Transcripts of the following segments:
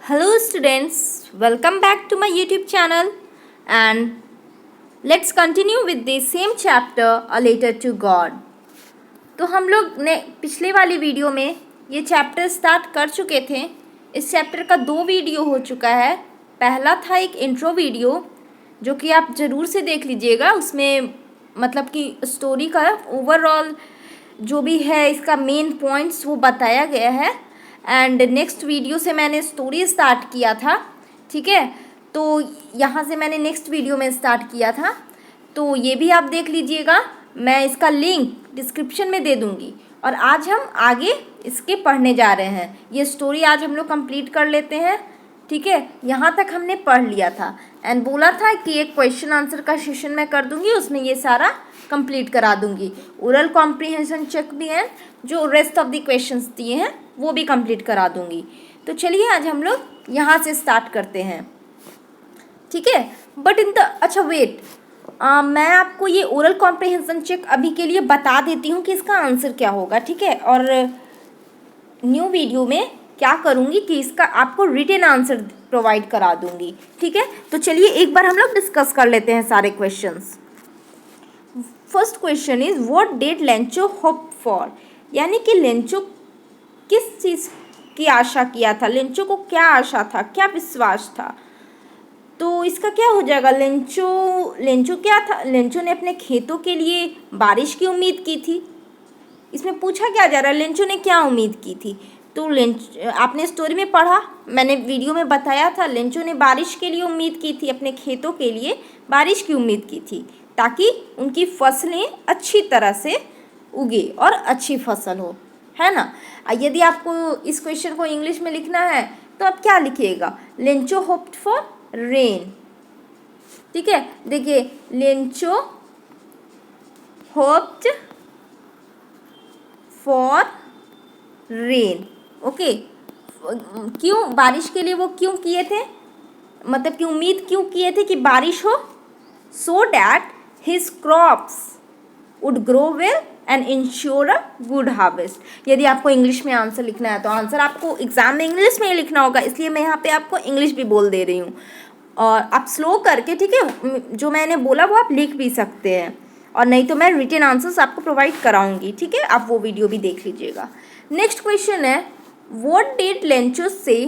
Hello students, welcome back to my YouTube channel and let's continue with the same chapter A Letter to God. तो हम लोग ने पिछले वाली video में ये चैप्टर स्टार्ट कर चुके थे। इस चैप्टर का 2 वीडियो हो चुका है। पहला था एक इंट्रो वीडियो जो कि आप ज़रूर से देख लीजिएगा। उसमें मतलब कि स्टोरी का ओवरऑल जो भी है इसका मेन पॉइंट्स वो बताया गया है। एंड नेक्स्ट वीडियो से मैंने स्टोरी स्टार्ट किया था, ठीक है। तो यहाँ से मैंने नेक्स्ट वीडियो में स्टार्ट किया था, तो ये भी आप देख लीजिएगा। मैं इसका लिंक डिस्क्रिप्शन में दे दूँगी। और आज हम आगे इसके पढ़ने जा रहे हैं। ये स्टोरी आज हम लोग कंप्लीट कर लेते हैं, ठीक है। यहाँ तक हमने पढ़ लिया था एंड बोला था कि एक क्वेश्चन आंसर का सेशन मैं कर दूँगी, उसमें ये सारा कंप्लीट करा दूँगी। ओरल कॉम्प्रीहेंशन चेक भी है, जो रेस्ट ऑफ द क्वेश्चंस दिए हैं वो भी कंप्लीट करा दूँगी। तो चलिए आज हम लोग यहाँ से स्टार्ट करते हैं, ठीक है। बट अच्छा वेट, मैं आपको ये ओरल कॉम्प्रीहेंशन चेक अभी के लिए बता देती हूँ कि इसका आंसर क्या होगा, ठीक है। और न्यू वीडियो में क्या करूँगी कि इसका आपको रिटन आंसर प्रोवाइड करा दूँगी, ठीक है। तो चलिए एक बार हम लोग डिस्कस कर लेते हैं सारे questions. First question is what did Lencho hope for, यानी कि लेंचो किस चीज़ की आशा किया था, लेंचो को क्या आशा था, क्या विश्वास था। तो इसका क्या हो जाएगा, लेंचो क्या था, लेंचो ने अपने खेतों के लिए बारिश की उम्मीद की थी। इसमें पूछा क्या जा रहा है, लेंचो ने क्या उम्मीद की थी। तो आपने स्टोरी में पढ़ा, मैंने वीडियो में बताया था, लेंचो ने बारिश के लिए उम्मीद की थी, अपने खेतों के लिए बारिश की उम्मीद की थी ताकि उनकी फसलें अच्छी तरह से उगे और अच्छी फसल हो, है ना। यदि आपको इस क्वेश्चन को इंग्लिश में लिखना है तो आप क्या लिखिएगा, लेंचो होप्ड फॉर रेन, ठीक है। देखिए Lencho hoped for rain, okay. क्यों बारिश के लिए वो क्यों किए थे, मतलब कि उम्मीद क्यों किए थे कि बारिश हो, so that his crops would grow well and ensure a good harvest. यदि आपको इंग्लिश में आंसर लिखना है तो आंसर आपको एग्जाम में इंग्लिश में ही लिखना होगा, इसलिए मैं यहाँ पे आपको इंग्लिश भी बोल दे रही हूँ। और आप स्लो करके, ठीक है, जो मैंने बोला वो आप लिख भी सकते हैं, और नहीं तो मैं रिटन आंसर्स आपको प्रोवाइड कराऊंगी, ठीक है। आप वो वीडियो भी देख लीजिएगा। नेक्स्ट क्वेश्चन है व्हाट डिड लेंचो से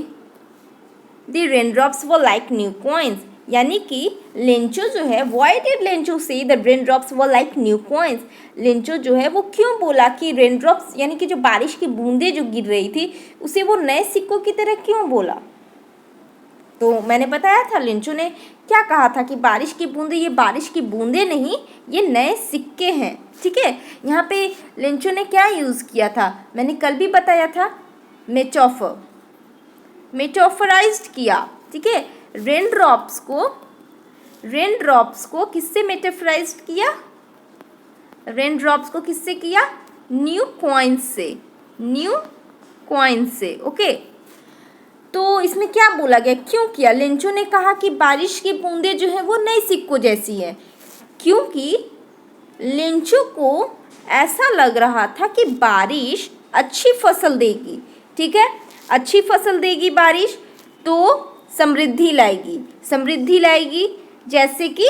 the raindrops were like new coins, यानी कि लेंचो जो है, व्हाई डिड लेंचो से the raindrops were like new coins, Lencho जो है वो क्यों बोला कि रेनड्रॉप्स यानी कि जो बारिश की बूंदें जो गिर रही थी उसे वो नए सिक्कों की तरह क्यों बोला। तो मैंने बताया था लेंचो ने क्या कहा था कि बारिश की बूंदें, ये बारिश की बूंदें नहीं, ये नए सिक्के हैं, ठीक है। यहाँ पे लेंचो ने क्या यूज़ किया था, मैंने कल भी बताया था, मेटाफराइज्ड किया, ठीक है। रेन ड्रॉप्स को किससे मेटाफराइज्ड किया, रेन ड्रॉप्स को किससे किया, न्यू कॉइन्स से, ओके। तो इसमें क्या बोला गया, क्यों किया, लेंचो ने कहा कि बारिश की बूंदें जो है वो नए सिक्कों जैसी हैं, क्योंकि लेंचो को ऐसा लग रहा था कि बारिश अच्छी फसल देगी, ठीक है। अच्छी फसल देगी बारिश तो समृद्धि लाएगी, जैसे कि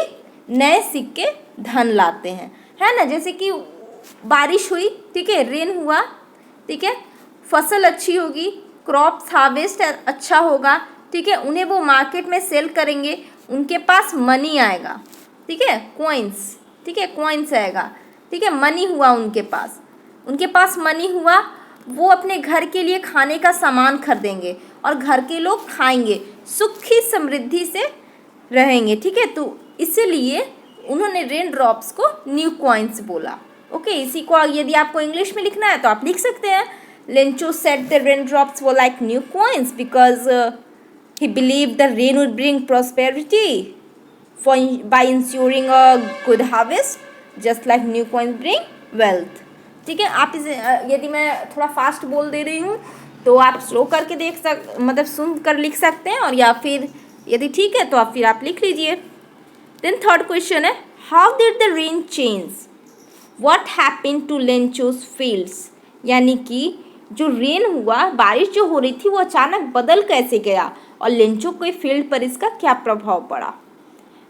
नए सिक्के धन लाते हैं, है ना। जैसे कि बारिश हुई, ठीक है, रेन हुआ, ठीक है, फसल अच्छी होगी, क्रॉप्स हार्वेस्ट अच्छा होगा, ठीक है, उन्हें वो मार्केट में सेल करेंगे, उनके पास मनी आएगा, ठीक है, कॉइन्स, ठीक है, कॉइन्स आएगा, ठीक है, मनी हुआ उनके पास मनी हुआ, वो अपने घर के लिए खाने का सामान खरीदेंगे और घर के लोग खाएंगे, सुखी समृद्धि से रहेंगे, ठीक है। तो इसीलिए उन्होंने रेन ड्रॉप्स को न्यू कॉइन्स बोला, ओके। इसी को यदि आपको इंग्लिश में लिखना है तो आप लिख सकते हैं, Lencho said the rain drops were like new coins because he believe the rain would bring prosperity by ensuring a good harvest just like new coins bring wealth, ठीक है। आप इसे यदि मैं थोड़ा फास्ट बोल दे रही हूँ तो आप स्लो करके मतलब सुन कर लिख सकते हैं, और या फिर यदि ठीक है तो आप लिख लीजिए। देन थर्ड क्वेश्चन है how did the rain change what happened to Lencho's fields, यानी कि जो रेन हुआ, बारिश जो हो रही थी, वो अचानक बदल कैसे गया और लेंचो के फील्ड पर इसका क्या प्रभाव पड़ा।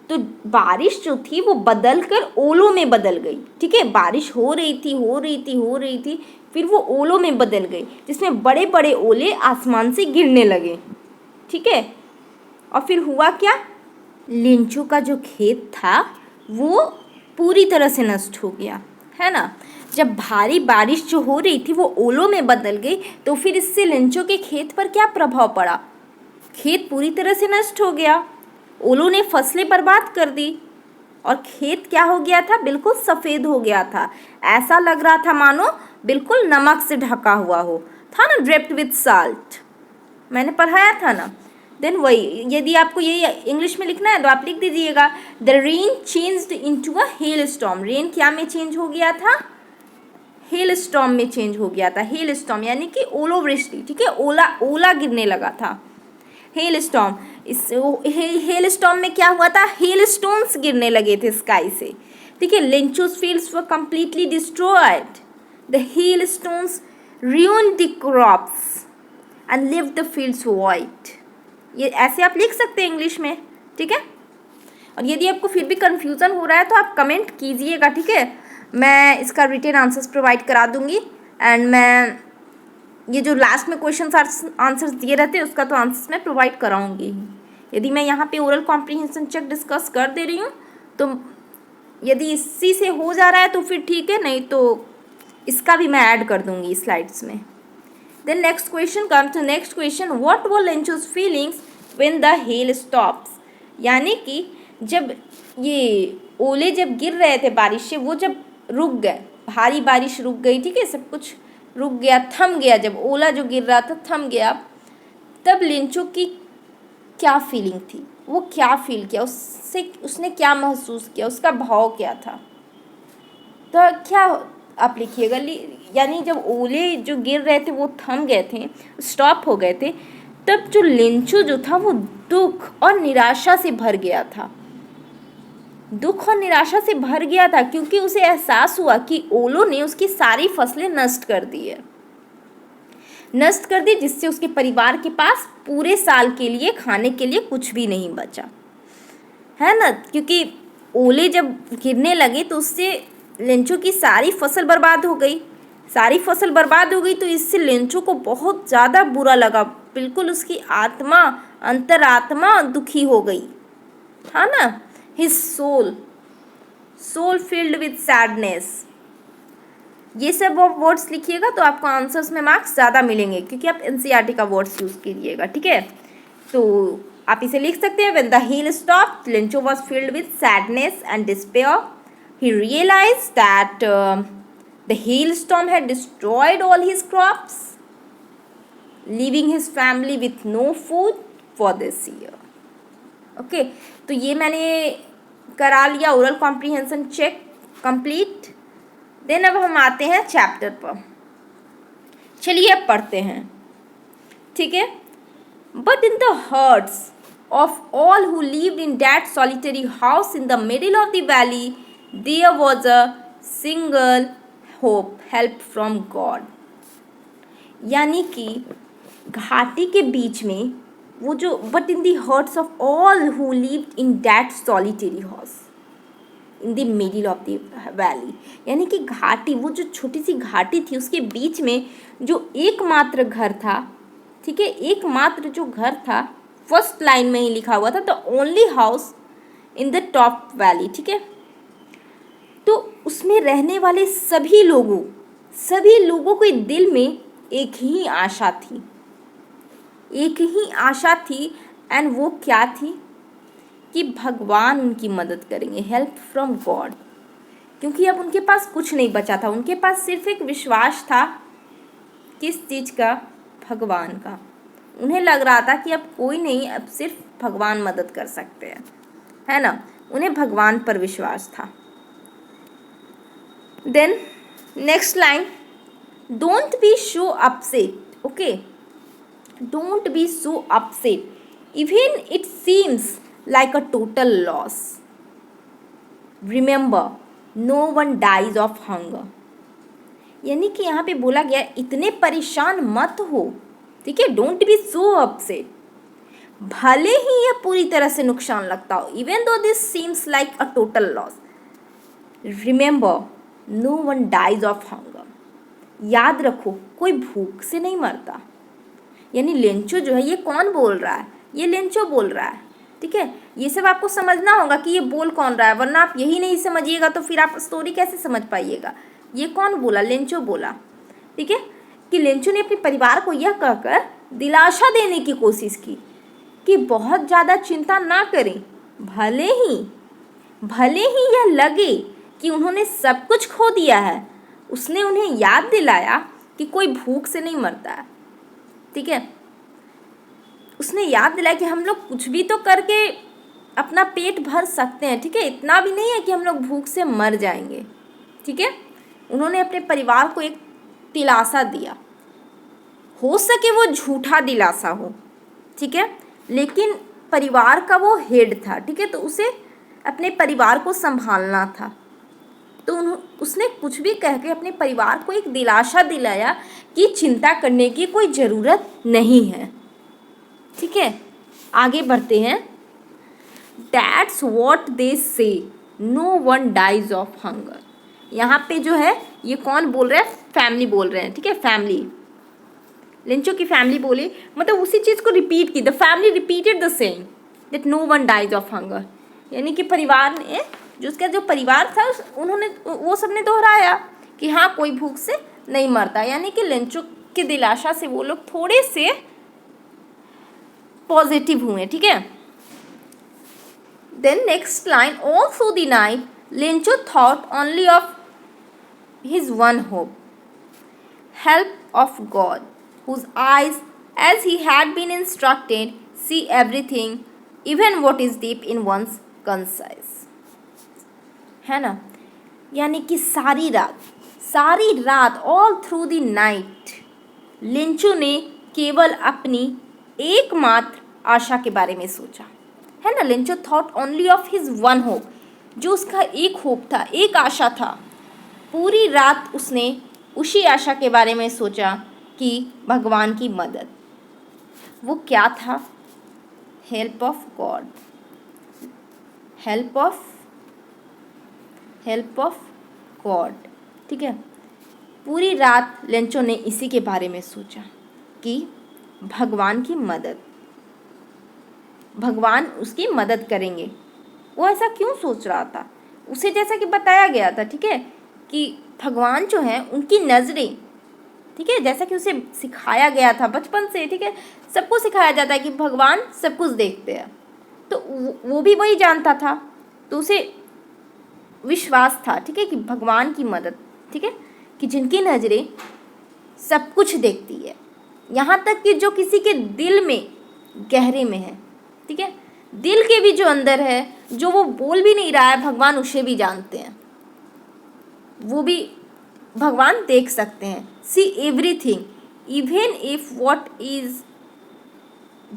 तो बारिश जो थी वो बदल कर ओलों में बदल गई। ठीक है, बारिश हो रही थी, फिर वो ओलों में बदल गई, जिसमें बड़े बड़े ओले आसमान से गिरने लगे। ठीक है, और फिर हुआ क्या, लेंचो का जो खेत था वो पूरी तरह से नष्ट हो गया, है ना। जब भारी बारिश जो हो रही थी वो ओलों में बदल गई, तो फिर इससे लेंचो के खेत पर क्या प्रभाव पड़ा, खेत पूरी तरह से नष्ट हो गया, ओलों ने फसलें बर्बाद कर दी और खेत क्या हो गया था, बिल्कुल सफ़ेद हो गया था। ऐसा लग रहा था मानो बिल्कुल नमक से ढका हुआ हो, था ना, ड्रेप्ड विथ साल्ट, मैंने पढ़ाया था ना। देन वही, यदि आपको ये इंग्लिश में लिखना है तो आप लिख दीजिएगा, the rain changed into a hello storm. Rain क्या में चेंज हो गया था, हेल स्टॉर्म में चेंज हो गया था। हेल स्टॉर्म यानी कि ओलावृष्टि। ठीक है, ओला गिरने लगा था। हेल स्टॉर्म, इस हेल स्टॉर्म में क्या हुआ था, हेल स्टोन्स गिरने लगे थे स्काई से। ठीक है, Lencho's fields were completely destroyed, the hailstones ruined the crops and left the fields void। ये ऐसे आप लिख सकते हैं इंग्लिश में। ठीक है, और यदि आपको फिर भी कंफ्यूजन हो रहा है तो आप कमेंट कीजिएगा। ठीक है, मैं इसका रिटन आंसर्स प्रोवाइड करा दूंगी, एंड मैं ये जो लास्ट में क्वेश्चन आंसर्स दिए रहते हैं उसका तो आंसर्स मैं प्रोवाइड कराऊंगी ही। यदि मैं यहाँ पे ओरल कॉम्प्रीहेंशन चेक डिस्कस कर दे रही हूँ तो यदि इसी से हो जा रहा है तो फिर ठीक है, नहीं तो इसका भी मैं ऐड कर दूंगी स्लाइड्स में। Then next question comes to next question, what were Lencho's feelings when the hail stops. यानी कि जब ये ओले जब गिर रहे थे बारिश से, वो जब रुक गए, भारी बारिश रुक गई, ठीक है, सब कुछ रुक गया, थम गया, जब ओला जो गिर रहा था थम गया, तब लेंचो की क्या फीलिंग थी, वो क्या फील किया, उसने क्या महसूस किया, उसका भाव क्या था। तो क्या आप लिखिएगा, यानी जब ओले जो गिर रहे थे वो थम गए थे, स्टॉप हो गए थे, तब जो लेंचो जो था वो दुख और निराशा से भर गया था। दुख और निराशा से भर गया था क्योंकि उसे एहसास हुआ कि ओलों ने उसकी सारी फसलें नष्ट कर दी, जिससे उसके परिवार के पास पूरे साल के लिए खाने के लिए कुछ भी नहीं बचा, है ना। क्योंकि ओले जब गिरने लगे तो उससे लेंचो की सारी फसल बर्बाद हो गई, तो इससे लेंचो को बहुत ज़्यादा बुरा लगा, बिल्कुल उसकी आत्मा, अंतरात्मा दुखी हो गई, है ना। His soul filled with sadness. ये सब वर्ड्स लिखिएगा तो आपको आंसर्स में मार्क्स ज़्यादा मिलेंगे, क्योंकि आप एनसीईआरटी का वर्ड्स यूज़ कीजिएगा। ठीक है, तो आप इसे लिख सकते हैं, when the hello stopped Lencho was field with sadness and despair. He realized that the hailstorm had destroyed all his crops, leaving his family with no food for this year. Okay, तो ये मैंने करा लिया oral comprehension check complete. Then अब हम आते हैं chapter पर, चलिए अब पढ़ते हैं। ठीक है, but in the hearts of all who lived in that solitary house in the middle of the valley there was a single hope, help from God। यानी कि घाटी के बीच में वो जो, but in the hearts of all who lived in that solitary house in the middle of the valley, यानी कि घाटी, वो जो छोटी सी घाटी थी उसके बीच में जो एकमात्र घर था, ठीक है, एकमात्र जो घर था, फर्स्ट लाइन में ही लिखा हुआ था, the only house in the top valley. ठीक है, तो उसमें रहने वाले सभी लोगों के दिल में एक ही आशा थी, एंड वो क्या थी कि भगवान उनकी मदद करेंगे, हेल्प फ्रॉम गॉड। क्योंकि अब उनके पास कुछ नहीं बचा था, उनके पास सिर्फ एक विश्वास था, किस चीज़ का, भगवान का। उन्हें लग रहा था कि अब कोई नहीं, अब सिर्फ भगवान मदद कर सकते हैं, है ना, उन्हें भगवान पर विश्वास था। Then next line, don't be so upset, okay, don't be so upset even it seems like a total loss. Remember, no one dies of hunger, यानी कि यहाँ पे बोला गया इतने परेशान मत हो, ठीक है, डोंट बी सो अपसेट, भले ही यह पूरी तरह से नुकसान लगता हो, even though this seems like a total loss, remember no one dies of hunger, याद रखो कोई भूख से नहीं मरता। यानी लेंचो जो है, ये कौन बोल रहा है, ये लेंचो बोल रहा है, ठीक है। ये सब आपको समझना होगा कि ये बोल कौन रहा है, वरना आप यही नहीं समझिएगा तो फिर आप स्टोरी कैसे समझ पाइएगा। ये कौन बोला, लेंचो बोला, ठीक है, कि लेंचो ने अपने परिवार को यह कहकर दिलासा देने की कोशिश की कि बहुत ज़्यादा चिंता ना करें, भले ही यह लगे कि उन्होंने सब कुछ खो दिया है। उसने उन्हें याद दिलाया कि कोई भूख से नहीं मरता है, ठीक है। उसने याद दिलाया कि हम लोग कुछ भी तो करके अपना पेट भर सकते हैं, ठीक है, इतना भी नहीं है कि हम लोग भूख से मर जाएंगे, ठीक है। उन्होंने अपने परिवार को एक दिलासा दिया, हो सके वो झूठा दिलासा हो, ठीक है, लेकिन परिवार का वो हेड था, ठीक है, तो उसे अपने परिवार को संभालना था। तो उसने कुछ भी कह के अपने परिवार को एक दिलासा दिलाया कि चिंता करने की कोई ज़रूरत नहीं है, ठीक है। आगे बढ़ते हैं। That's what they say, no one dies of hunger। यहाँ पे जो है ये कौन बोल रहा है, फैमिली बोल रहे हैं, ठीक है, फैमिली, लेंचो की फैमिली बोली, मतलब उसी चीज़ को रिपीट की, the family repeated the saying that no one dies of hunger. यानी कि परिवार ने, जो उसका जो परिवार था उन्होंने वो सब ने दोहराया कि हाँ कोई भूख से नहीं मरता। यानी कि लेंचो के दिलासा से वो लोग थोड़े से पॉजिटिव हुए, ठीक है। Then next line, all through the night Lencho thought only of his one hope, help of God whose eyes, as he had been instructed, see everything, even what is deep in one's conscience। है ना, यानी कि सारी रात all through the night Lencho ने केवल अपनी एकमात्र आशा के बारे में सोचा, है ना। Lencho thought only of his one hope, जो उसका एक होप था, एक आशा था, पूरी रात उसने उसी आशा के बारे में सोचा कि भगवान की मदद। वो क्या था, help of God, help of God, ठीक है। पूरी रात लेंचो ने इसी के बारे में सोचा कि भगवान की मदद, भगवान उसकी मदद करेंगे। वो ऐसा क्यों सोच रहा था, उसे जैसा कि बताया गया था, ठीक है, कि भगवान जो हैं उनकी नज़रें, ठीक है, जैसा कि उसे सिखाया गया था बचपन से, ठीक है, सबको सिखाया जाता है कि भगवान सब कुछ देखते हैं, तो वो भी वही जानता था, तो उसे विश्वास था, ठीक है, कि भगवान की मदद, ठीक है, कि जिनकी नज़रें सब कुछ देखती है, यहाँ तक कि जो किसी के दिल में गहरे में है, ठीक है, दिल के भी जो अंदर है, जो वो बोल भी नहीं रहा है, भगवान उसे भी जानते हैं, वो भी भगवान देख सकते हैं। See everything even if what is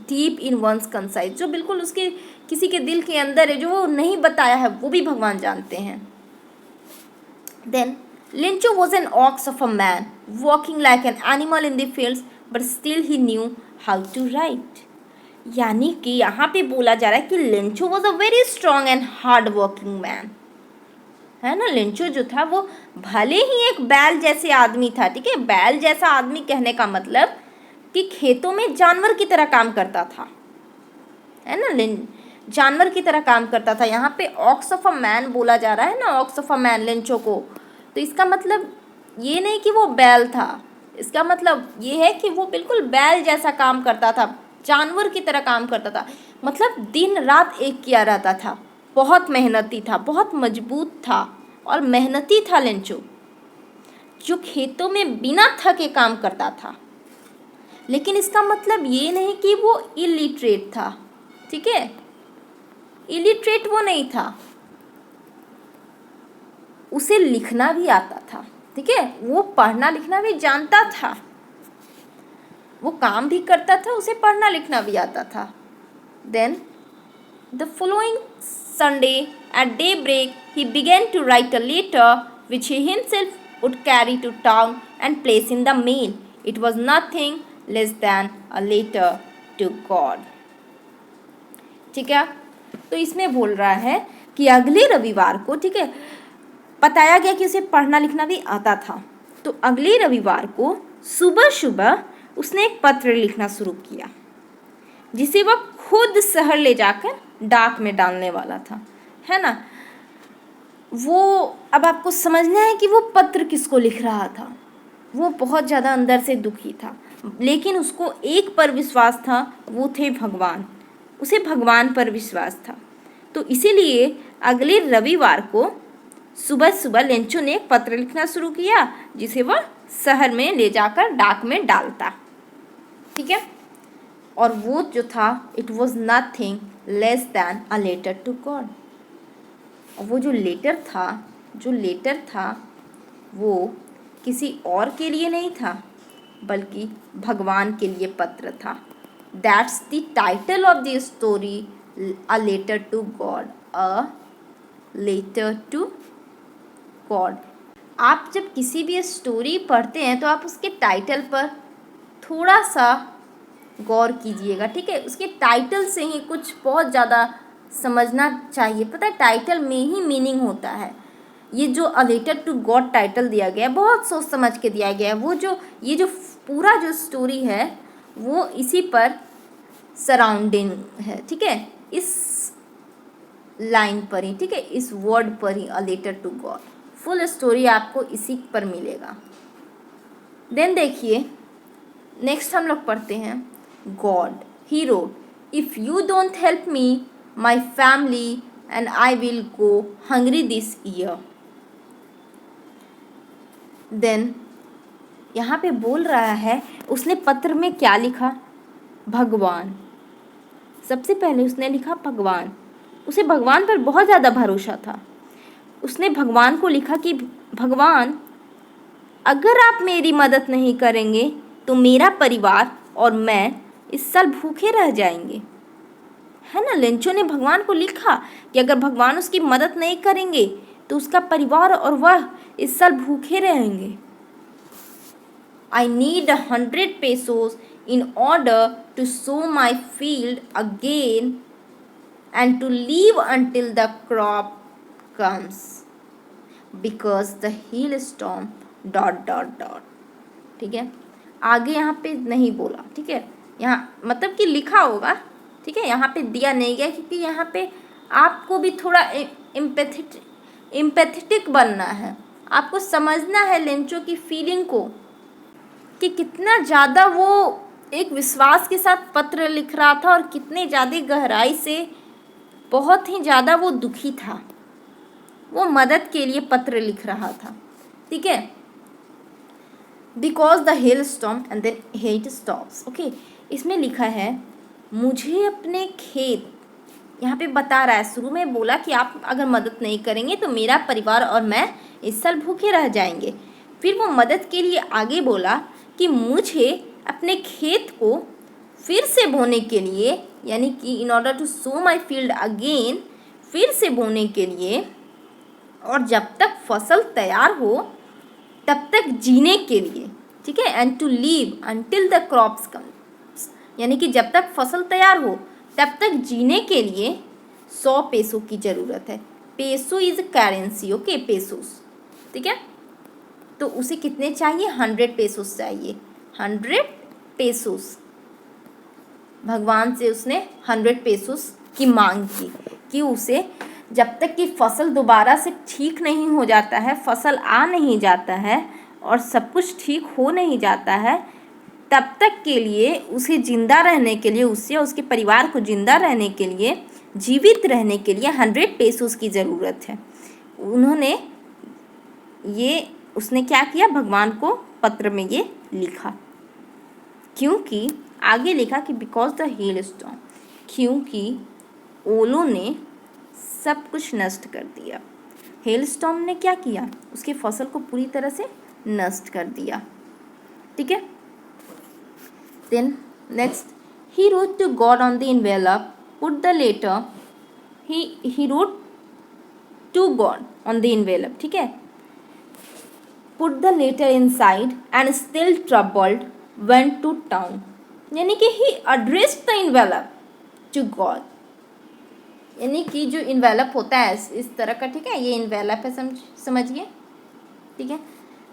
deep in one's conscience, जो बिल्कुल उसके किसी के दिल के अंदर है, जो वो नहीं बताया है, वो भी भगवान जानते हैं। Then Lencho was an ox of a man walking like an animal in the fields but still he knew how to write. यानी कि यहाँ पे बोला जा रहा है कि Lencho was a very strong and hard working man, है ना। लेंचो जो था वो भले ही एक बैल जैसे आदमी था, ठीक है, बैल जैसा आदमी कहने का मतलब कि खेतों में जानवर की तरह काम करता था, है ना, जानवर की तरह काम करता था। यहाँ पे ऑक्स ऑफ अ मैन बोला जा रहा है ना, aux of a man Lencho को, तो इसका मतलब ये नहीं कि वो बैल था, इसका मतलब ये है कि वो बिल्कुल बैल जैसा काम करता था, जानवर की तरह काम करता था, मतलब दिन रात एक किया रहता था, बहुत मेहनती था, बहुत मजबूत था और मेहनती था लेंचो, जो खेतों में बिना थके काम करता था। लेकिन इसका मतलब ये नहीं कि वो इलिटरेट था, ठीक है, इलिटरेट वो नहीं था, उसे लिखना भी आता था, ठीक है, वो पढ़ना लिखना भी जानता था, वो काम भी करता था, उसे पढ़ना लिखना भी आता था। Then the following Sunday at daybreak he began to write a letter which he himself would carry to town and place in the mail. It was nothing less than a letter to God. ठीक है, तो इसमें बोल रहा है कि अगले रविवार को, ठीक है, बताया गया कि उसे पढ़ना लिखना भी आता था, तो अगले रविवार को सुबह सुबह उसने एक पत्र लिखना शुरू किया जिसे वह खुद शहर ले जाकर डाक में डालने वाला था, है ना। वो अब आपको समझना है कि वो पत्र किसको लिख रहा था। वो बहुत ज़्यादा अंदर से दुखी था, लेकिन उसको एक पर विश्वास था, वो थे भगवान। उसे भगवान पर विश्वास था, तो इसीलिए अगले रविवार को सुबह सुबह लेंचो ने एक पत्र लिखना शुरू किया जिसे वह शहर में ले जाकर डाक में डालता, ठीक है। और वो जो था, it was nothing less than a letter to God. और वो जो लेटर था वो किसी और के लिए नहीं था, बल्कि भगवान के लिए पत्र था। That's the title of the story, a letter to God, a letter to God. आप जब किसी भी स्टोरी पढ़ते हैं तो आप उसके टाइटल पर थोड़ा सा गौर कीजिएगा, ठीक है। उसके टाइटल से ही कुछ बहुत ज़्यादा समझना चाहिए। पता है, टाइटल में ही मीनिंग होता है। ये जो a letter to God title दिया गया है, बहुत सोच समझ के दिया गया है। वो जो ये जो पूरा जो स्टोरी है वो इसी पर सराउंडिंग है, ठीक है, इस लाइन पर ही, ठीक है, इस वर्ड पर ही, a letter to God. Full story आपको इसी पर मिलेगा। देन देखिए, नेक्स्ट हम लोग पढ़ते हैं God he wrote, if you don't help me my family and I will go hungry this year. Then यहाँ पे बोल रहा है, उसने पत्र में क्या लिखा? भगवान। सबसे पहले उसने लिखा भगवान। उसे भगवान पर बहुत ज़्यादा भरोसा था। उसने भगवान को लिखा कि भगवान, अगर आप मेरी मदद नहीं करेंगे तो मेरा परिवार और मैं इस साल भूखे रह जाएंगे, है ना। लेंचो ने भगवान को लिखा कि अगर भगवान उसकी मदद नहीं करेंगे तो उसका परिवार और वह इस साल भूखे रहेंगे। I need 100 pesos in order to sow my field again and to leave until the crop comes because the hailstorm ... ठीक है, आगे यहाँ पे नहीं बोला, ठीक है, यहाँ मतलब कि लिखा होगा, ठीक है, यहाँ पे दिया नहीं गया क्योंकि यहाँ पे आपको भी थोड़ा एम्पैथेटिक बनना है। आपको समझना है लेंचो की फीलिंग को कि कितना ज़्यादा वो एक विश्वास के साथ पत्र लिख रहा था और कितने ज़्यादा गहराई से, बहुत ही ज़्यादा वो दुखी था। वो मदद के लिए पत्र लिख रहा था, ठीक है। Because the hell storm and then hate stops, okay. इसमें लिखा है, मुझे अपने खेत, यहाँ पे बता रहा है, शुरू में बोला कि आप अगर मदद नहीं करेंगे तो मेरा परिवार और मैं इस साल भूखे रह जाएंगे। फिर वो मदद के लिए आगे बोला कि मुझे अपने खेत को फिर से बोने के लिए, यानी कि in order to sow my field again, फिर से बोने के लिए, और जब तक फसल तैयार हो तब तक जीने के लिए, ठीक है। And to live until the crops comes, यानी कि जब तक फसल तैयार हो तब तक जीने के लिए 100 पैसों की ज़रूरत है। Peso is currency, okay, pesos, ठीक है। तो उसे कितने चाहिए? 100 पेसोस चाहिए, 100 पेसोस। भगवान से उसने 100 पेसोस की मांग की कि उसे जब तक कि फसल दोबारा से ठीक नहीं हो जाता है, फसल आ नहीं जाता है और सब कुछ ठीक हो नहीं जाता है, तब तक के लिए उसे ज़िंदा रहने के लिए, उससे और उसके परिवार को ज़िंदा रहने के लिए, जीवित रहने के लिए 100 पेसोस की ज़रूरत है। उसने क्या किया? भगवान को पत्र में ये लिखा, क्योंकि आगे लिखा कि बिकॉज द हेल स्टॉर्म, क्योंकि ओलों ने सब कुछ नष्ट कर दिया। हेल स्टॉर्म ने क्या किया? उसके फसल को पूरी तरह से नष्ट कर दिया, ठीक है। Then next, he wrote to God on the envelope, put the letter, he wrote to God on the envelope, ठीक है। put the letter inside and still troubled went to town. यानी कि he addressed the envelope to God. यानी कि जो envelope होता है इस तरह का, ठीक है, ये इन्वेलप है, समझिए, ठीक है।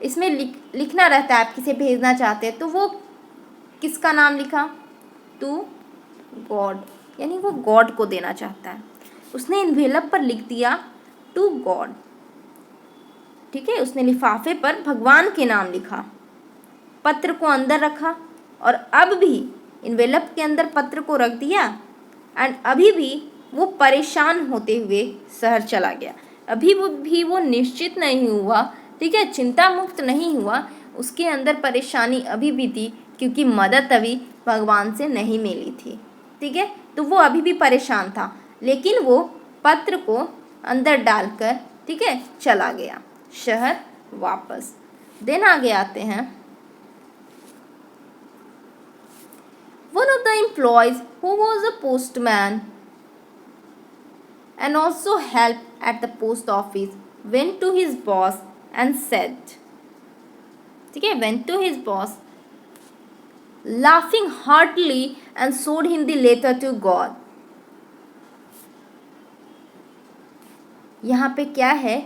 इसमें लिखना रहता है, आप किसे भेजना चाहते हैं तो वो किसका नाम लिखा, टू गॉड, यानी वो गॉड को देना चाहता है। उसने इन्वेलप पर लिख दिया टू गॉड, ठीक है। उसने लिफाफे पर भगवान के नाम लिखा, पत्र को अंदर रखा और अब भी इन्वेलप के अंदर पत्र को रख दिया एंड अभी भी वो परेशान होते हुए शहर चला गया। अभी वो निश्चित नहीं हुआ, ठीक है, चिंता मुक्त नहीं हुआ, उसके अंदर परेशानी अभी भी थी क्योंकि मदद अभी भगवान से नहीं मिली थी, ठीक है। तो वो अभी भी परेशान था, लेकिन वो पत्र को अंदर डालकर, ठीक है, चला गया शहर वापस। देन आगे आते हैं, one of the employees who was a postman and also helped at the post office went to his boss and said, ठीक है, went to his boss laughing heartily and showed him the letter to God. यहाँ पे क्या है,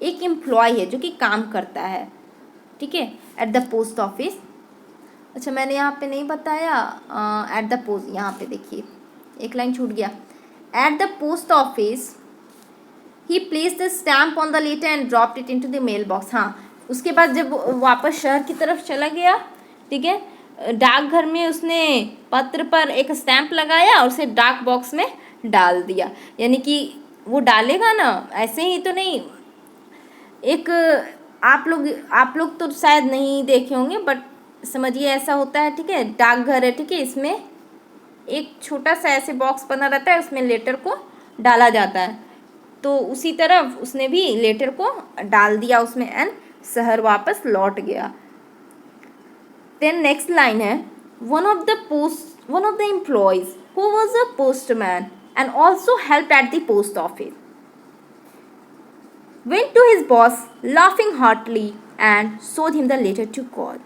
एक employ है जो कि काम करता है, ठीक है, एट द पोस्ट ऑफिस। अच्छा, मैंने यहाँ पे नहीं बताया, एट द पोस्ट, यहाँ पे देखिए एक लाइन छूट गया, at the post office he place the stamp on the letter and dropped it into the mail box. हाँ, उसके बाद जब वापस शहर की तरफ चला गया, ठीक है, डाकघर में उसने पत्र पर एक स्टैम्प लगाया और उसे डाक बॉक्स में डाल दिया। यानी कि वो डालेगा ना, ऐसे ही तो नहीं, एक आप लोग तो शायद नहीं देखे होंगे, बट समझिए ऐसा होता है, ठीक है, डाकघर है, ठीक है, इसमें एक छोटा सा ऐसे बॉक्स बना रहता है, उसमें लेटर को डाला जाता है। तो उसी तरह उसने भी लेटर को डाल दिया उसमें एंड शहर वापस लौट गया। देन नेक्स्ट लाइन है, one of the employees who was a postman and also helped eight the post office went to his boss laughing heartily and showed him the letter to God.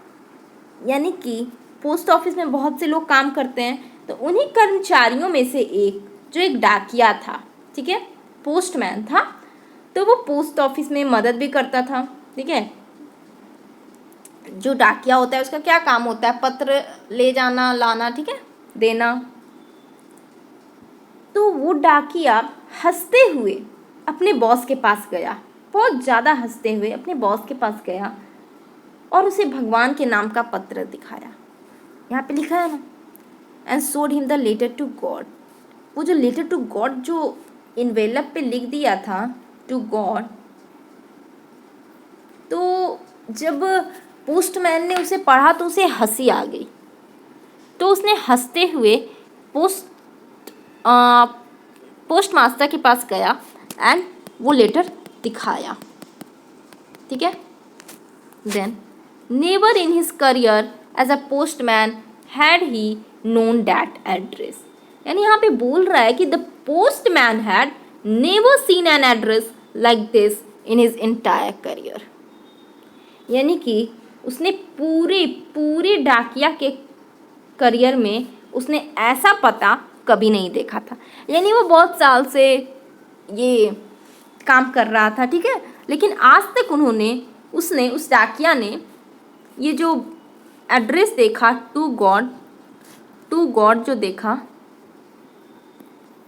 यानी कि post office में बहुत से लोग काम करते हैं, तो उन्हीं कर्मचारियों में से एक जो एक डाकिया था, ठीक है, पोस्टमैन था, तो वो पोस्ट ऑफिस में मदद भी करता था, ठीक है। जो डाकिया होता है उसका क्या काम होता है, पत्र ले जाना लाना, ठीक है, देना। तो वो डाकिया हंसते हुए अपने बॉस के पास गया, बहुत ज़्यादा हंसते हुए अपने बॉस के पास गया और उसे भगवान के नाम का पत्र दिखाया। यहाँ पे लिखा है ना, and showed him the letter to God. वो जो लेटर टू गॉड जो इन्वेलप पे लिख दिया था टू गॉड, तो जब पोस्टमैन ने उसे पढ़ा तो उसे हंसी आ गई, तो उसने हंसते हुए पोस्ट मास्टर के पास गया एंड वो लेटर दिखाया, ठीक है। Then never in his career as a postman had he known that address. यानी यहाँ पे बोल रहा है कि the postman had never seen an address like this in his entire career. यानी कि उसने पूरे डाकिया के करियर में उसने ऐसा पता कभी नहीं देखा था। यानी वो बहुत साल से ये काम कर रहा था, ठीक है, लेकिन आज तक उस डाकिया ने ये जो एड्रेस देखा टू गॉड जो देखा,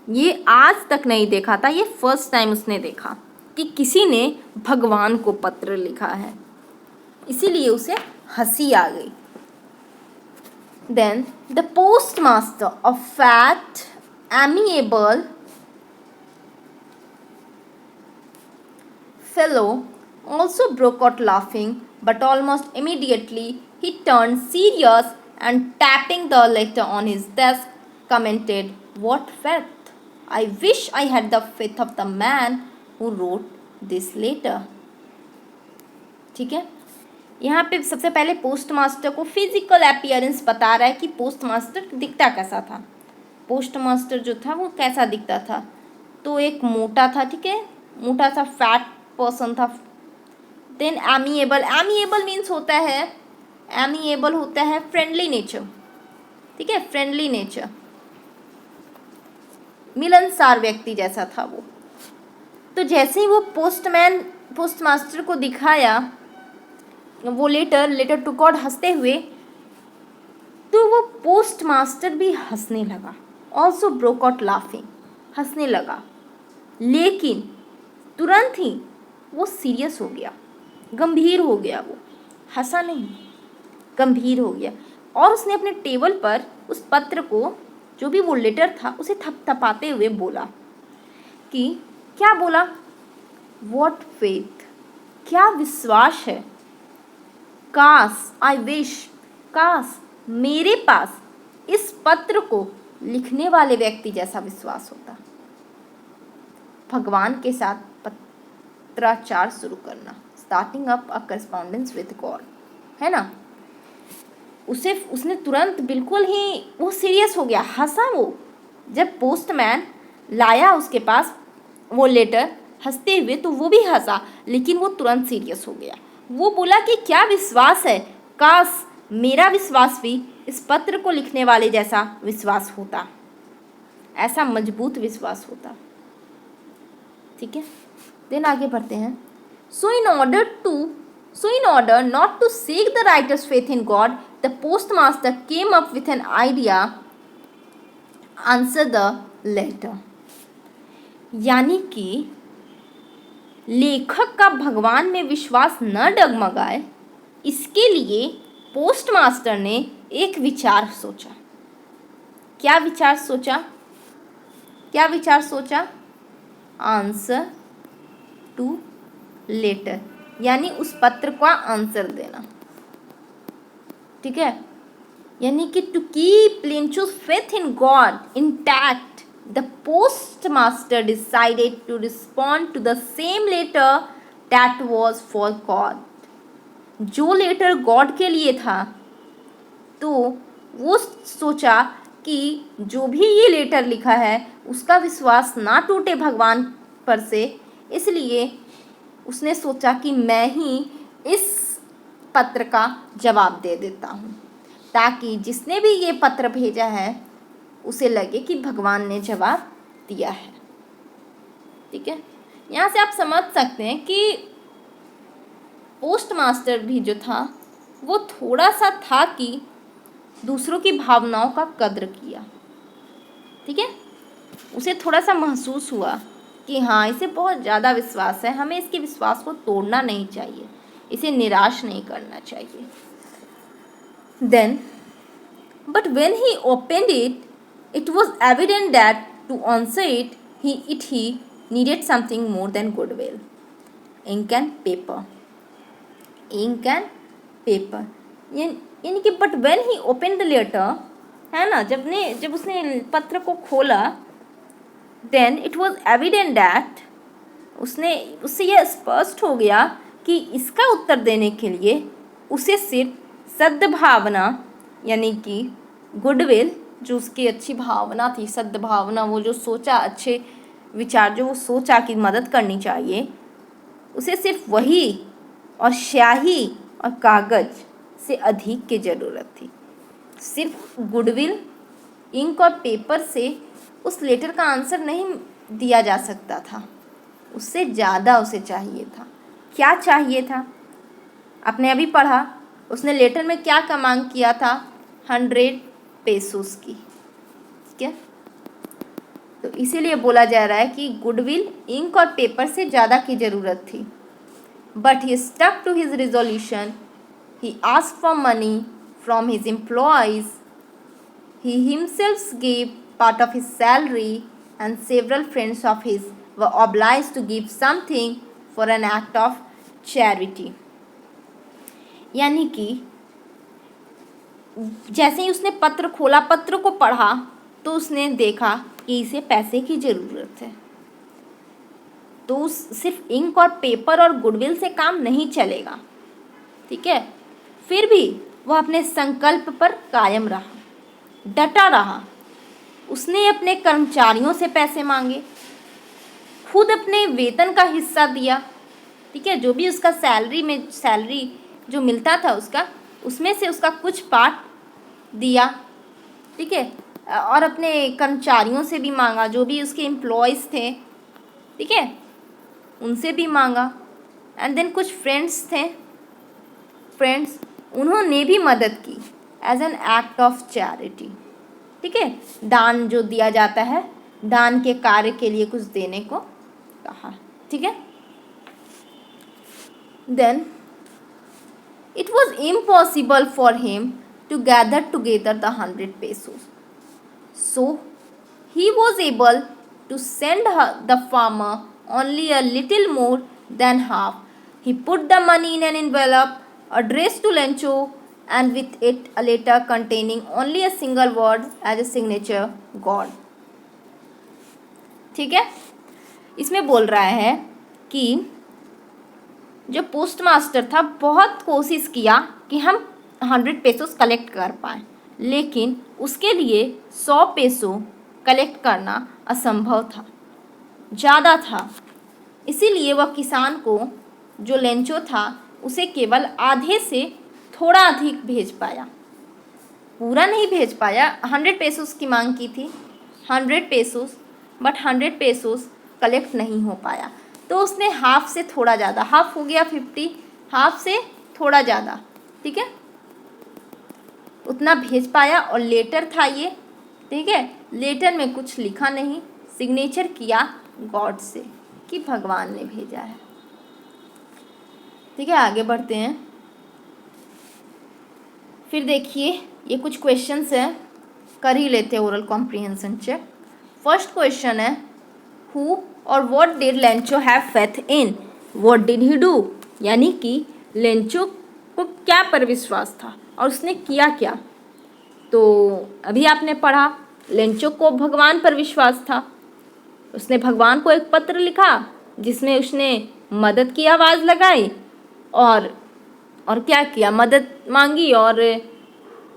ये आज तक नहीं देखा था। ये फर्स्ट टाइम उसने देखा कि किसी ने भगवान को पत्र लिखा है, इसीलिए उसे हंसी आ गई। Then the postmaster, a fat, amiable fellow, also broke out laughing, but almost immediately he turned serious and tapping the letter on his desk, commented, "What faith! I wish I had the faith of the man who wrote this letter." ठीक है, यहाँ पे सबसे पहले post master को physical appearance बता रहा है कि पोस्ट मास्टर दिखता कैसा था। पोस्ट मास्टर जो था वो कैसा दिखता था, तो एक मोटा था, ठीक है, मोटा सा फैट पर्सन था, देन एमिएबल, एमिएबल मीन्स होता है, एमिएबल होता है फ्रेंडली नेचर, ठीक है, फ्रेंडली नेचर, मिलनसार व्यक्ति जैसा था वो। तो जैसे ही वो पोस्टमास्टर को दिखाया वो लेटर टू गॉड हंसते हुए, तो वो पोस्टमास्टर भी हंसने लगा, ऑल्सो ब्रोक आउट लाफिंग, हंसने लगा, लेकिन तुरंत ही वो सीरियस हो गया, गंभीर हो गया, वो हंसा नहीं, गंभीर हो गया, और उसने अपने टेबल पर उस पत्र को, जो भी वो लेटर था, उसे थपथपाते हुए बोला कि, क्या बोला, वॉट फेथ, क्या विश्वास है, काश, आई विश, काश मेरे पास इस पत्र को लिखने वाले व्यक्ति जैसा विश्वास होता। भगवान के साथ पत्राचार शुरू करना, starting up a correspondence with God, है ना। उसने तुरंत बिल्कुल ही वो सीरियस हो गया, हंसा वो, जब पोस्टमैन लाया उसके पास वो लेटर हंसते हुए, तो वो भी हंसा, लेकिन वो तुरंत सीरियस हो गया। वो बोला कि क्या विश्वास है, काश मेरा विश्वास भी इस पत्र को लिखने वाले जैसा विश्वास होता, ऐसा मजबूत विश्वास होता, ठीक है। देन आगे बढ़ते हैं। So in order not to seek the writer's faith in God, the postmaster came up with an idea, answer the letter। यानी कि लेखक का भगवान में विश्वास न डगमगाए, इसके लिए पोस्टमास्टर ने एक विचार सोचा। क्या विचार सोचा? क्या विचार सोचा? आंसर टू लेटर, यानी उस पत्र का आंसर देना, ठीक है। यानी कि to keep Lencho's faith in God intact, the postmaster decided to respond to the same letter that was for God. जो लेटर गॉड के लिए था, तो वो सोचा कि जो भी ये लेटर लिखा है उसका विश्वास ना टूटे भगवान पर से, इसलिए उसने सोचा कि मैं ही इस पत्र का जवाब दे देता हूँ, ताकि जिसने भी ये पत्र भेजा है उसे लगे कि भगवान ने जवाब दिया है, ठीक है। यहाँ से आप समझ सकते हैं कि पोस्टमास्टर भी जो था वो थोड़ा सा था कि दूसरों की भावनाओं का कद्र किया, ठीक है। उसे थोड़ा सा महसूस हुआ कि हाँ, इसे बहुत ज़्यादा विश्वास है, हमें इसके विश्वास को तोड़ना नहीं चाहिए, इसे निराश नहीं करना चाहिए। Then but when he opened it, it was evident that to answer it he needed something more than goodwill, ink and paper, ink and paper। यानी कि but when he open the letter, है ना, जब उसने पत्र को खोला, then it was evident that, उससे यह स्पष्ट हो गया कि इसका उत्तर देने के लिए उसे सिर्फ सद्भावना, यानी कि गुडविल, जो उसकी अच्छी भावना थी, सद्भावना, वो जो सोचा, अच्छे विचार जो वो सोचा कि मदद करनी चाहिए, उसे सिर्फ वही और स्याही और कागज़ से अधिक की ज़रूरत थी। सिर्फ गुडविल, इंक और पेपर से उस लेटर का आंसर नहीं दिया जा सकता था, उससे ज़्यादा उसे चाहिए था। क्या चाहिए था? आपने अभी पढ़ा, उसने लेटर में क्या का मांग किया था? 100 पेसोस की, ठीक है। तो इसीलिए बोला जा रहा है कि गुडविल, इंक और पेपर से ज़्यादा की ज़रूरत थी। But he stuck to his resolution, he asked for money from his employees, he himself gave part of his salary, and several friends of his were obliged to give something for an act of charity। यानी कि जैसे ही उसने पत्र खोला, पत्र को पढ़ा, तो उसने देखा कि इसे पैसे की ज़रूरत है, तो सिर्फ इंक और पेपर और गुडविल से काम नहीं चलेगा, ठीक है। फिर भी वह अपने संकल्प पर कायम रहा, डटा रहा। उसने अपने कर्मचारियों से पैसे मांगे, खुद अपने वेतन का हिस्सा दिया, ठीक है, जो भी उसका सैलरी जो मिलता था उसका, उसमें से उसका कुछ पार्ट दिया, ठीक है, और अपने कर्मचारियों से भी मांगा, जो भी उसके एम्प्लॉयज़ थे, ठीक है, उनसे भी मांगा। एंड देन कुछ फ्रेंड्स उन्होंने भी मदद की as an act of charity, ठीक है, दान जो दिया जाता है, दान के कार्य के लिए कुछ देने को कहा, ठीक है। Then it was impossible for him to gather together the 100 pesos, so he was able to send the farmer only a little more than half. He put the money in an envelope addressed to Lencho, and with it a letter containing only a single word as a signature, God. ठीक है, इसमें बोल रहा है कि जो post master था बहुत कोशिश किया कि हम 100 पेसोस कलेक्ट कर पाएँ, लेकिन उसके लिए 100 पेसो कलेक्ट करना असंभव था, ज़्यादा था। इसीलिए वह किसान को, जो लेंचो था, उसे केवल आधे से थोड़ा अधिक भेज पाया, पूरा नहीं भेज पाया। 100 पेसोस की मांग की थी, 100 पेसोस, बट 100 पेसोस कलेक्ट नहीं हो पाया। तो उसने हाफ से थोड़ा ज़्यादा, हाफ हो गया 50, हाफ से थोड़ा ज़्यादा, ठीक है, उतना भेज पाया। और लेटर था ये, ठीक है, लेटर में कुछ लिखा नहीं, सिग्नेचर किया गॉड से कि भगवान ने भेजा है, ठीक है। आगे बढ़ते हैं। फिर देखिए ये कुछ क्वेश्चंस हैं, कर ही लेते हैं oral comprehension check. First question है, हु और what did Lencho have faith in, what did he do, यानी कि लेंचो को क्या पर विश्वास था और उसने किया क्या। तो अभी आपने पढ़ा, लेंचो को भगवान पर विश्वास था, उसने भगवान को एक पत्र लिखा जिसमें उसने मदद की आवाज़ लगाई और क्या किया, मदद मांगी, और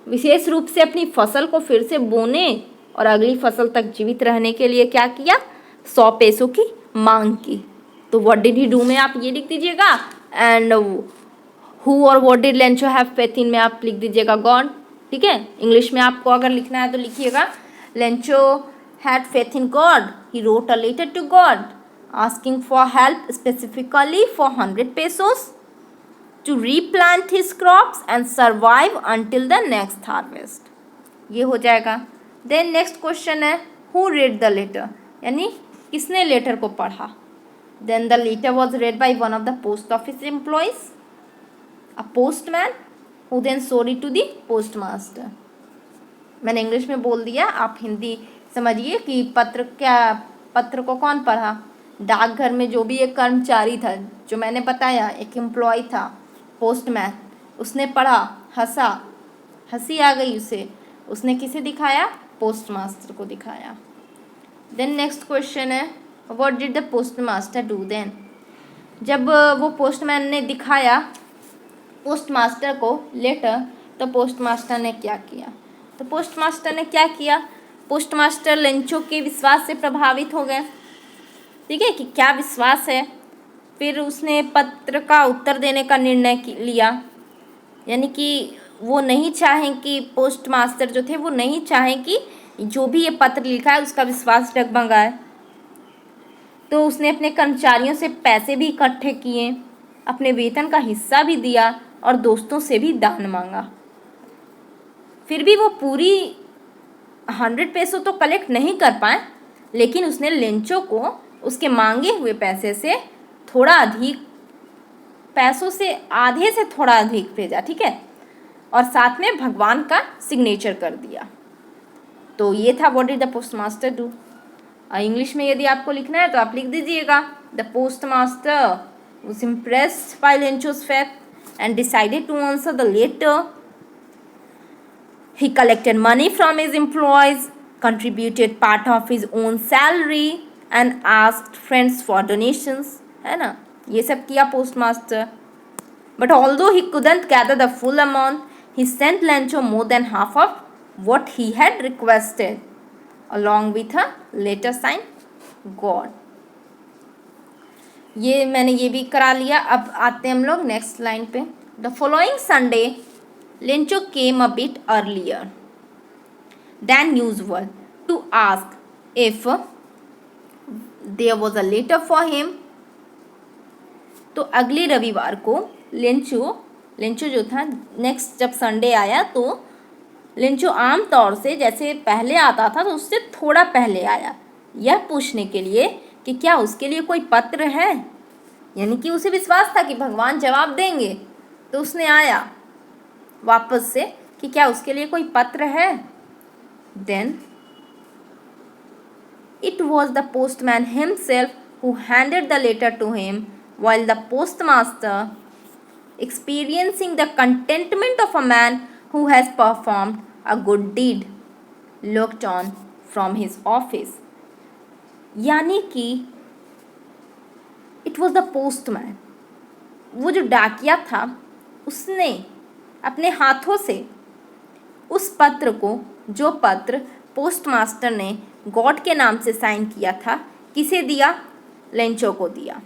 विशेष रूप से अपनी फसल को फिर से बोने और अगली फसल तक जीवित रहने के लिए क्या किया, 100 पेसों की मांग की। तो व्हाट डिड ही डू में आप ये लिख दीजिएगा, एंड हु और what did Lencho have faith इन में आप लिख दीजिएगा गॉड, ठीक है। इंग्लिश में आपको अगर लिखना है तो लिखिएगा, Lencho had faith in God, he wrote a letter to God asking for help specifically for 100 pesos to replant his crops and survive until the next harvest। ये हो जाएगा। Then next question है, who read the letter, यानी किसने letter को पढ़ा। Then the letter was read by one of the post office employees, a postman, who then showed it to the postmaster। मैंने English में बोल दिया, आप हिंदी समझिए कि पत्र को कौन पढ़ा। डाकघर में जो भी एक कर्मचारी था, जो मैंने बताया एक एम्प्लॉय था, पोस्टमैन, उसने पढ़ा, हंसी आ गई उसे, उसने किसे दिखाया, पोस्ट मास्टर को दिखाया। देन नेक्स्ट क्वेश्चन है, what did the post master do then, जब वो पोस्टमैन ने दिखाया पोस्ट मास्टर को लेटर, तो पोस्ट मास्टर ने क्या किया। तो पोस्ट मास्टर ने क्या किया, पोस्ट मास्टर लेंचो के विश्वास से प्रभावित हो गए, ठीक है, कि क्या विश्वास है। फिर उसने पत्र का उत्तर देने का निर्णय लिया, यानी कि वो नहीं चाहें कि पोस्ट मास्टर जो थे वो नहीं चाहें कि जो भी ये पत्र लिखा है उसका विश्वास डगमगाए। तो उसने अपने कर्मचारियों से पैसे भी इकट्ठे किए, अपने वेतन का हिस्सा भी दिया और दोस्तों से भी दान मांगा। फिर भी वो पूरी 100 पेसो तो कलेक्ट नहीं कर पाए, लेकिन उसने लेंचो को उसके मांगे हुए पैसे से थोड़ा अधिक, पैसों से आधे से थोड़ा अधिक भेजा, ठीक है, और साथ में भगवान का सिग्नेचर कर दिया। तो ये था what did the post master do. English में यदि आपको लिखना है तो आप लिख दीजिएगा, the post master was impressed by Lencho's faith and decided to answer the letter. He collected money from his employees, contributed part of his own salary and asked friends for donations, है ना, ये सब किया postmaster. But although he couldn't gather the full amount, he sent Lencho more than half of what he had requested along with a letter signed God। ये मैंने ये भी करा लिया। अब आते हैं हम लोग नेक्स्ट लाइन पे। The following Sunday Lencho came a bit earlier than usual to ask if there was a letter for him. तो अगले रविवार को लेंचो जो था, नेक्स्ट जब संडे आया तो लेंचो आम तौर से जैसे पहले आता था तो उससे थोड़ा पहले आया, यह पूछने के लिए कि क्या उसके लिए कोई पत्र है। यानी कि उसे विश्वास था कि भगवान जवाब देंगे, तो उसने आया वापस से कि क्या उसके लिए कोई पत्र है। Then it was the postman himself who handed the letter to him, while the postmaster, experiencing the contentment of a man who has performed a good deed, looked on from his office. यानी कि it was the postman, वो जो डाकिया था उसने अपने हाथों से उस पत्र को, जो पत्र पोस्टमास्टर ने गॉड के नाम से साइन किया था, किसे दिया? लेंचो को दिया।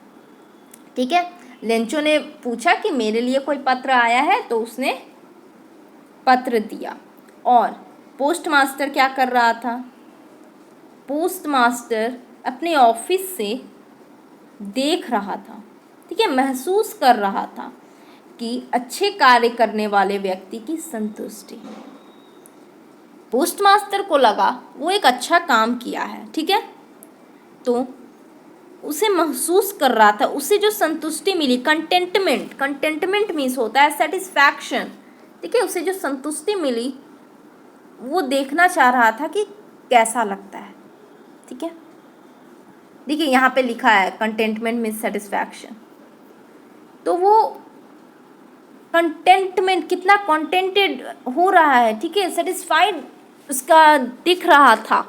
ठीक है, लेंचो ने पूछा कि मेरे लिए कोई पत्र आया है, तो उसने पत्र दिया। और पोस्टमास्टर क्या कर रहा था? पोस्टमास्टर अपने ऑफिस से देख रहा था, ठीक है, महसूस कर रहा था कि अच्छे कार्य करने वाले व्यक्ति की संतुष्टि। पोस्टमास्टर को लगा वो एक अच्छा काम किया है, ठीक है, तो उसे महसूस कर रहा था, उसे जो संतुष्टि मिली, कंटेंटमेंट मीन्स होता है सेटिस्फैक्शन, ठीक है, उसे जो संतुष्टि मिली वो देखना चाह रहा था कि कैसा लगता है। ठीक है, देखिए यहाँ पे लिखा है कंटेंटमेंट मीन्स सेटिस्फैक्शन, तो वो कंटेंटमेंट, कितना कंटेंटेड हो रहा है, ठीक है, सेटिस्फाइड उसका दिख रहा था,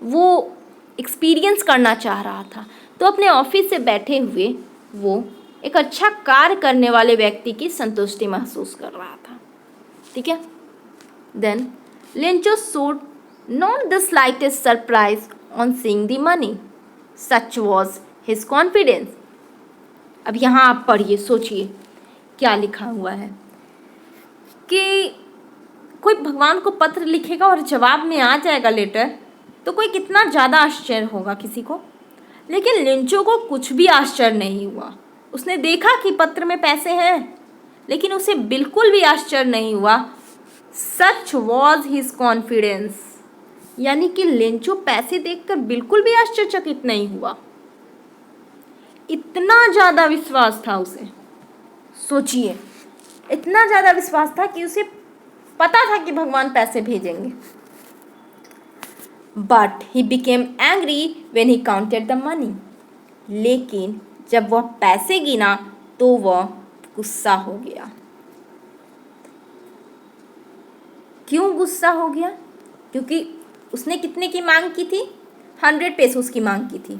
वो एक्सपीरियंस करना चाह रहा था। तो अपने ऑफिस से बैठे हुए वो एक अच्छा कार्य करने वाले व्यक्ति की संतुष्टि महसूस कर रहा था। ठीक है, then Lencho showed not the slightest surprise on seeing the money, such was his confidence. अब यहाँ आप पढ़िए, सोचिए क्या लिखा हुआ है कि कोई भगवान को पत्र लिखेगा और जवाब में आ जाएगा लेटर, तो कोई कितना ज़्यादा आश्चर्य होगा किसी को। लेकिन लेंचो को कुछ भी आश्चर्य नहीं हुआ। उसने देखा कि पत्र में पैसे हैं, लेकिन उसे बिल्कुल भी आश्चर्य नहीं हुआ। सच वॉज हिज कॉन्फिडेंस, यानी कि लेंचो पैसे देखकर बिल्कुल भी आश्चर्यचकित नहीं हुआ। इतना ज़्यादा विश्वास था उसे, सोचिए, इतना ज़्यादा विश्वास था कि उसे पता था कि भगवान पैसे भेजेंगे। But he became angry when he counted the money, लेकिन जब वह पैसे गिना तो वह गुस्सा हो गया। क्यों गुस्सा हो गया? क्योंकि उसने कितने की मांग की थी? 100 पेसोस की मांग की थी,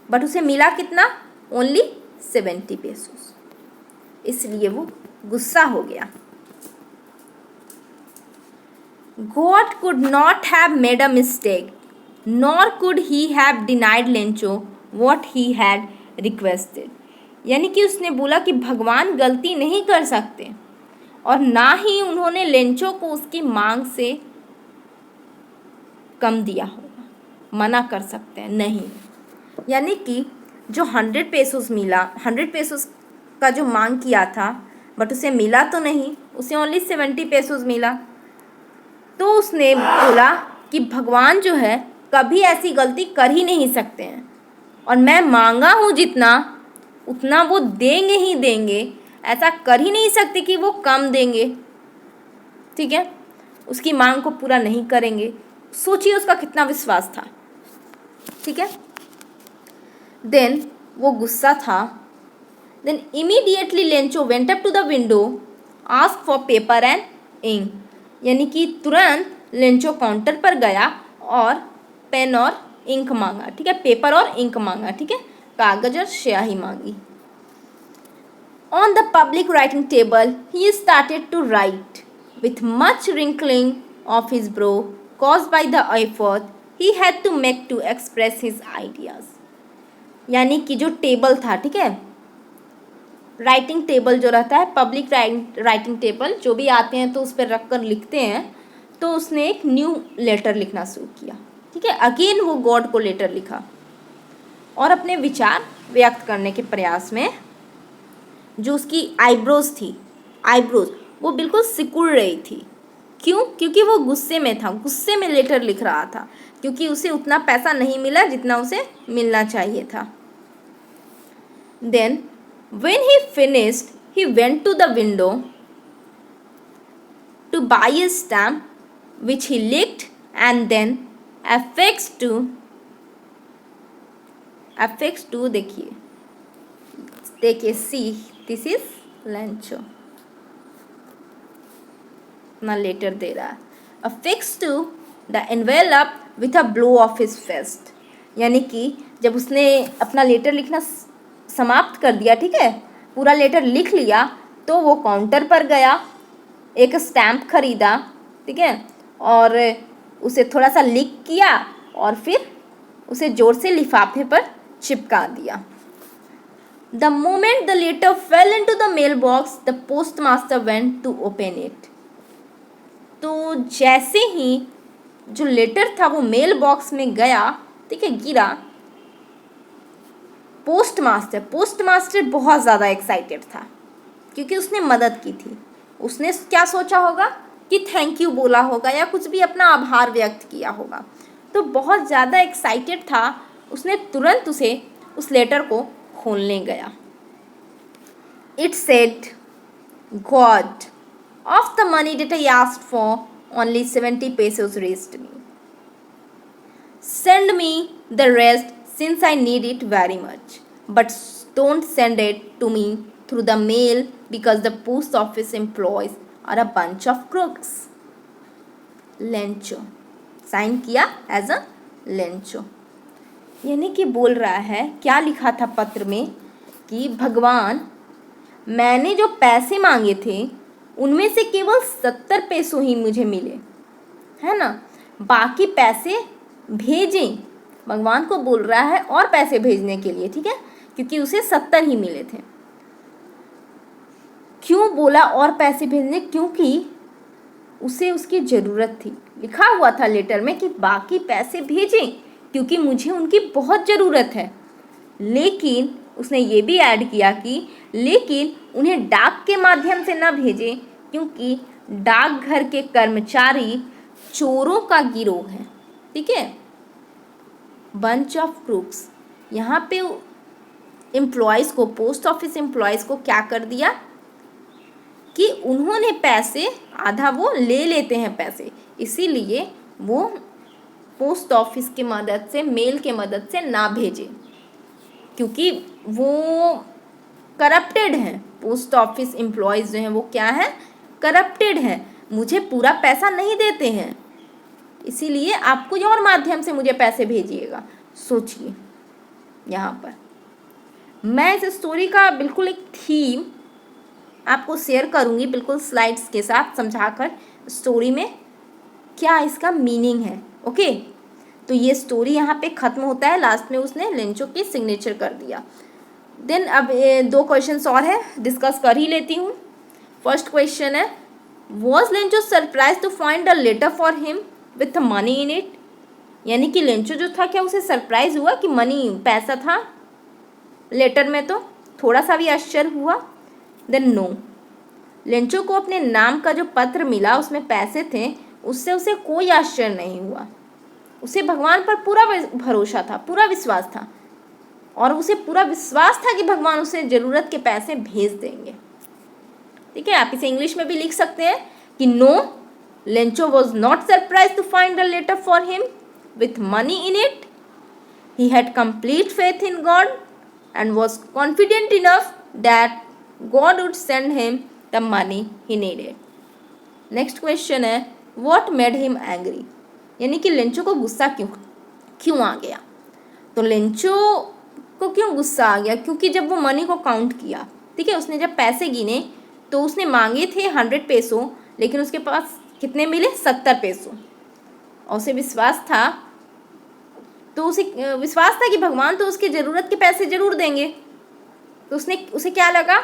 बट उसे मिला कितना? Only 70 pesos. इसलिए वो गुस्सा हो गया। God could not have made a mistake, nor could he have denied Lencho what he had requested. यानी कि उसने बोला कि भगवान गलती नहीं कर सकते और ना ही उन्होंने लेंचो को उसकी मांग से कम दिया होगा, मना कर सकते हैं, नहीं। यानी कि जो 100 पेसोस मिला, 100 पेसोस का जो मांग किया था, बट उसे मिला तो नहीं, उसे ओनली 70 पेसोस मिला। तो उसने बोला कि भगवान जो है कभी ऐसी गलती कर ही नहीं सकते हैं, और मैं मांगा हूँ जितना, उतना वो देंगे ही देंगे, ऐसा कर ही नहीं सकते कि वो कम देंगे। ठीक है, उसकी मांग को पूरा नहीं करेंगे। सोचिए उसका कितना विश्वास था। ठीक है, देन वो गुस्सा था। Then immediately Lencho went up to the window, ask for paper and ink, यानी कि तुरंत लेंचो काउंटर पर गया और पेन और इंक मांगा। ठीक है, पेपर और इंक मांगा, ठीक है, कागज और स्याही मांगी। On the public writing table he started to write with much wrinkling of his brow caused by the effort he had to make to express his ideas. यानी कि जो टेबल था, ठीक है, राइटिंग टेबल जो रहता है, पब्लिक राइटिंग टेबल, जो भी आते हैं तो उस पर रख कर लिखते हैं, तो उसने एक न्यू लेटर लिखना शुरू किया, ठीक है। अगेन वो गॉड को लेटर लिखा और अपने विचार व्यक्त करने के प्रयास में जो उसकी आईब्रोज थी, आईब्रोज वो बिल्कुल सिकुड़ रही थी। क्यों? क्योंकि वो गुस्से में था, गुस्से में लेटर लिख रहा था, क्योंकि उसे उतना पैसा नहीं मिला जितना उसे मिलना चाहिए था। Then when he finished, he went to the window to buy a stamp which he licked and then affixed to देखिए see, this is Lencho अपना लेटर दे रहा है। affixed to the envelope with a blow of his fist, यानी कि जब उसने अपना letter लिखना समाप्त कर दिया, ठीक है, पूरा लेटर लिख लिया, तो वो काउंटर पर गया, एक स्टैम्प खरीदा, ठीक है, और उसे थोड़ा सा लिख किया और फिर उसे जोर से लिफाफे पर चिपका दिया। The moment the letter fell into the mailbox, the postmaster went to open it. तो जैसे ही जो लेटर था वो मेल बॉक्स में गया, ठीक है, गिरा, पोस्टमास्टर बहुत ज़्यादा एक्साइटेड था क्योंकि उसने मदद की थी। उसने क्या सोचा होगा कि थैंक यू बोला होगा या कुछ भी अपना आभार व्यक्त किया होगा, तो बहुत ज़्यादा एक्साइटेड था। उसने तुरंत उस लेटर को खोलने गया। It said, God, of the money that I asked for, only 70 pesos reached me. Send me the rest since I need it very much. But don't send it to me through the mail because the post office employees are a bunch of crooks. Lencho. Sign किया as a Lencho. यानी कि बोल रहा है, क्या लिखा था पत्र में कि भगवान, मैंने जो पैसे मांगे थे उनमें से केवल 70 पैसों ही मुझे मिले, है ना, बाकी पैसे भेजें। भगवान को बोल रहा है और पैसे भेजने के लिए, ठीक है, क्योंकि उसे 70 ही मिले थे। क्यों बोला और पैसे भेजने? क्योंकि उसे उसकी ज़रूरत थी। लिखा हुआ था लेटर में कि बाकी पैसे भेजें क्योंकि मुझे उनकी बहुत ज़रूरत है। लेकिन उसने ये भी ऐड किया कि लेकिन उन्हें डाक के माध्यम से न भेजें क्योंकि डाकघर के कर्मचारी चोरों का गिरोह है, ठीक है, बंच ऑफ क्रूक्स। यहाँ पे एम्प्लॉयज़ को, पोस्ट ऑफिस एम्प्लॉयज़ को क्या कर दिया कि उन्होंने पैसे, आधा वो ले लेते हैं पैसे, इसीलिए वो पोस्ट ऑफिस की मदद से, मेल के मदद से ना भेजें क्योंकि वो करप्टेड हैं। पोस्ट ऑफिस एम्प्लॉयज़ जो हैं वो क्या है, करप्टेड हैं, मुझे पूरा पैसा नहीं देते हैं, इसीलिए आप कोई और माध्यम से मुझे पैसे भेजिएगा। सोचिए, यहाँ पर मैं इस स्टोरी का बिल्कुल एक थीम आपको शेयर करूँगी, बिल्कुल स्लाइड्स के साथ समझाकर स्टोरी में क्या इसका मीनिंग है। ओके, तो ये स्टोरी यहाँ पे ख़त्म होता है, लास्ट में उसने लेंचो की सिग्नेचर कर दिया। देन अब 2 क्वेश्चंस और है, डिस्कस कर ही लेती हूँ। फर्स्ट क्वेश्चन है, was Lencho surprise to find a letter for him with money in it, यानी कि लेंचो जो था, क्या उसे सरप्राइज हुआ कि मनी, पैसा था लेटर में, तो थोड़ा सा भी आश्चर्य हुआ। देन नो, लेंचो को अपने नाम का जो पत्र मिला उसमें पैसे थे, उससे उसे कोई आश्चर्य नहीं हुआ। उसे भगवान पर पूरा भरोसा था, पूरा विश्वास था, और उसे पूरा विश्वास था कि भगवान उसे ज़रूरत के पैसे भेज देंगे। ठीक है, आप इसे इंग्लिश में भी लिख सकते हैं कि no, Lencho was not surprise to find a letter for him with money in it. He had complete faith in God and was confident enough that God would send him the money he needed. Next question है, what made him angry, यानी कि Lencho को गुस्सा क्यों आ गया। तो Lencho को क्यों गुस्सा आ गया, क्योंकि जब वो मनी को काउंट किया, ठीक है, उसने जब पैसे गिने तो उसने मांगे थे 100 पैसों, लेकिन उसके पास कितने मिले, 70 पैसों, और उसे विश्वास था तो उसे विश्वास था कि भगवान तो उसकी ज़रूरत के पैसे ज़रूर देंगे। तो उसे क्या लगा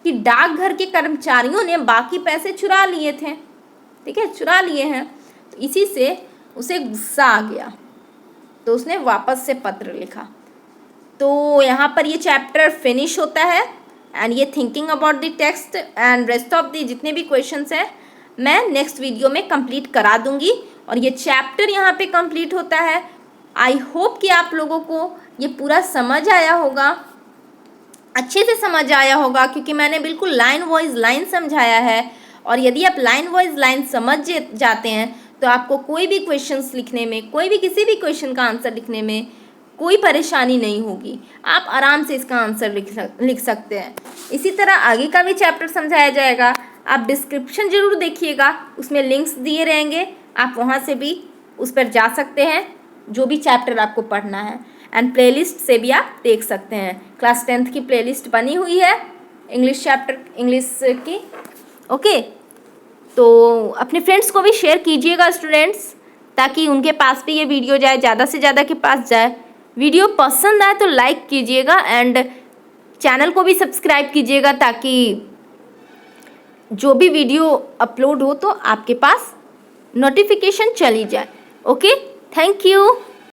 कि डाकघर के कर्मचारियों ने बाकी पैसे चुरा लिए थे, ठीक है, चुरा लिए हैं। तो इसी से उसे गुस्सा आ गया, तो उसने वापस से पत्र लिखा। तो यहाँ पर ये चैप्टर फिनिश होता है एंड ये thinking about the text and rest of the जितने भी क्वेश्चंस हैं मैं नेक्स्ट वीडियो में कंप्लीट करा दूंगी और ये चैप्टर यहाँ पे कंप्लीट होता है। आई होप कि आप लोगों को ये पूरा समझ आया होगा, अच्छे से समझ आया होगा, क्योंकि मैंने बिल्कुल लाइन वाइज लाइन समझाया है। और यदि आप लाइन वाइज लाइन समझ जाते हैं तो आपको कोई भी क्वेश्चंस लिखने में, कोई भी किसी भी क्वेश्चन का आंसर लिखने में कोई परेशानी नहीं होगी। आप आराम से इसका आंसर लिख सकते हैं। इसी तरह आगे का भी चैप्टर समझाया जाएगा। आप डिस्क्रिप्शन ज़रूर देखिएगा, उसमें लिंक्स दिए रहेंगे, आप वहाँ से भी उस पर जा सकते हैं जो भी चैप्टर आपको पढ़ना है। एंड प्लेलिस्ट से भी आप देख सकते हैं। क्लास 10th की प्लेलिस्ट बनी हुई है इंग्लिश चैप्टर इंग्लिश की। ओके, तो अपने फ्रेंड्स को भी शेयर कीजिएगा स्टूडेंट्स, ताकि उनके पास भी ये वीडियो जाए, ज़्यादा से ज़्यादा के पास जाए। वीडियो पसंद आए तो लाइक कीजिएगा एंड चैनल को भी सब्सक्राइब कीजिएगा, ताकि जो भी वीडियो अपलोड हो तो आपके पास नोटिफिकेशन चली जाए। Okay, thank you.